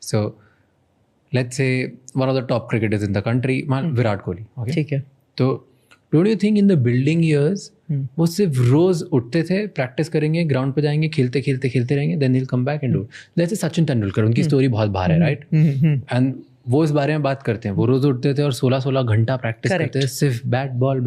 So let's say one of the top cricketers in the country, Virat Kohli. Okay. ठीक है. तो don't you think in the building years वो सिर्फ रोज उठते थे, प्रैक्टिस करेंगे, ग्राउंड पे जाएंगे, खेलते रहेंगे, then he'll come back and do it. Let's say Sachin Tendulkar, उनकी स्टोरी बहुत बाहर है, right? And वो इस बारे में बात करते हैं. वो रोज उठते थे और 16 घंटा प्रैक्टिस करते थे सिर्फ बैट बॉल.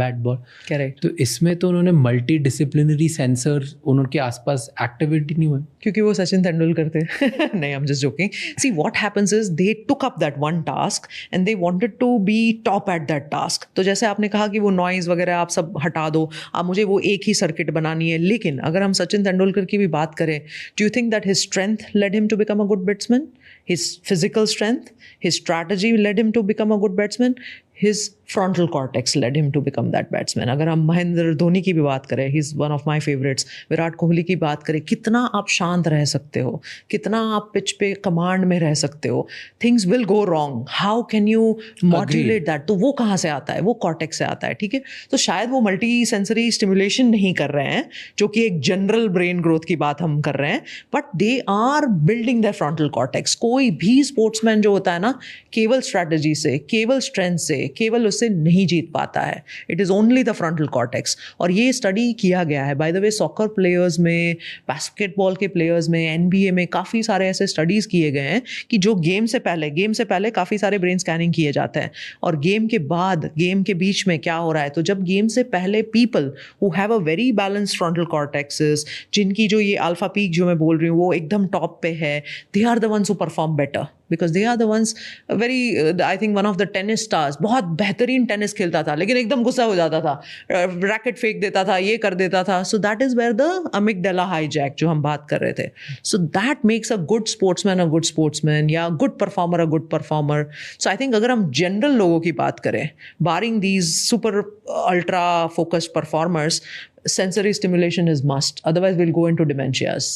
करेक्ट. तो इसमें तो उन्होंने मल्टी डिसिप्लिनरी सेंसर उनके आसपास एक्टिविटी नहीं हुआ क्योंकि वो सचिन तेंदुलकर थे. नहीं, I am just joking. See what happens is they took up that one task and they wanted to be top at that task. तो जैसे आपने कहा कि वो नॉइज वगैरह आप सब हटा दो, आप मुझे वो एक ही सर्किट बनानी है. लेकिन अगर हम सचिन तेंदुलकर की भी बात करें, do you think that his strength led him to become a good batsman? His physical strength, his strategy led him to become a good batsman. His frontal cortex led him to become that batsman. अगर हम महेंद्र धोनी की भी बात करें, he's one of my favorites. Virat Kohli की बात करें, कितना आप शांत रह सकते हो, कितना आप पिच पे कमांड में रह सकते हो. Things will go wrong. How can you modulate that? तो वो कहाँ से आता है? वो कॉर्टेक्स से आता है. ठीक है. तो शायद वो मल्टी सेंसरी स्टिमुलेशन नहीं कर रहे हैं, जो कि एक जनरल ब्रेन ग्रोथ की बात हम कर रहे हैं, but they are building their frontal cortex. कोई भी स्पोर्ट्समैन जो होता है ना, केवल स्ट्रैटेजी से, केवल स्ट्रेंथ से, केवल उससे नहीं जीत पाता है. It is only the frontal cortex. और ये स्टडी किया गया है by the way. Soccer players में, बास्केटबॉल के प्लेयर्स में, NBA में काफ़ी सारे ऐसे स्टडीज़ किए गए हैं कि जो गेम से पहले काफ़ी सारे ब्रेन स्कैनिंग किए जाते हैं, और गेम के बाद, गेम के बीच में क्या हो रहा है. तो जब गेम से पहले people who have a very balanced frontal cortexes, जिनकी जो ये अल्फा पीक जो मैं बोल रही हूँ वो एकदम टॉप पे है, they are the ones who perform better. Because they are the ones very, I think one of the tennis stars, बहुत बेहतरीन टेनिस खेलता था लेकिन एकदम गुस्सा हो जाता था, रैकेट फेंक देता था, ये कर देता था. So that is where the amygdala hijack जो हम बात कर रहे थे. So that makes a good sportsman या good performer a good performer. So I think अगर हम जनरल लोगों की बात करें, barring these super ultra focused performers, sensory stimulation is must, otherwise will go into dementias.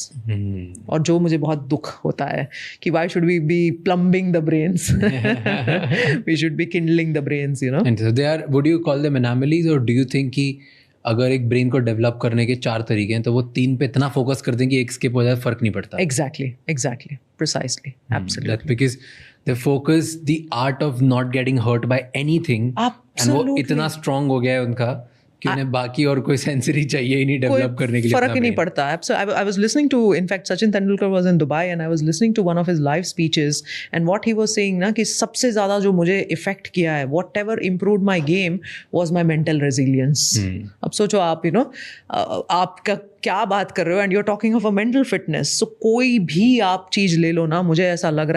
और जो मुझे बहुत दुख होता है कि why should we be plumbing the brains, we should be kindling the brains, you know. And they are, would you call them anomalies, और do you think कि अगर एक ब्रेन को डेवलप करने के 4 तरीके हैं तो वो 3 पे इतना फोकस कर दें कि एक स्किप हो जाए, फर्क नहीं पड़ता? Exactly, precisely, absolutely. That's because they focus the art of not getting hurt by anything. Absolutely. And वो इतना strong हो गया है उनका कि उन्हें बाकी और कोई सेंसरी चाहिए ही नहीं डेवलप करने के लिए. फर्क ही नहीं पड़ता. So I was listening to, in fact, Sachin Tendulkar was in Dubai and I was listening to one of his live speeches, and what he was saying ना कि सबसे ज़्यादा जो मुझे इफेक्ट किया है, whatever improved my game was my mental resilience. अब सोचो आप, you know, आपका क्या बात कर रहे हो, and you're talking of a mental fitness. So कोई भी आप चीज़ ले लो ना, मुझे ऐसा लग रहा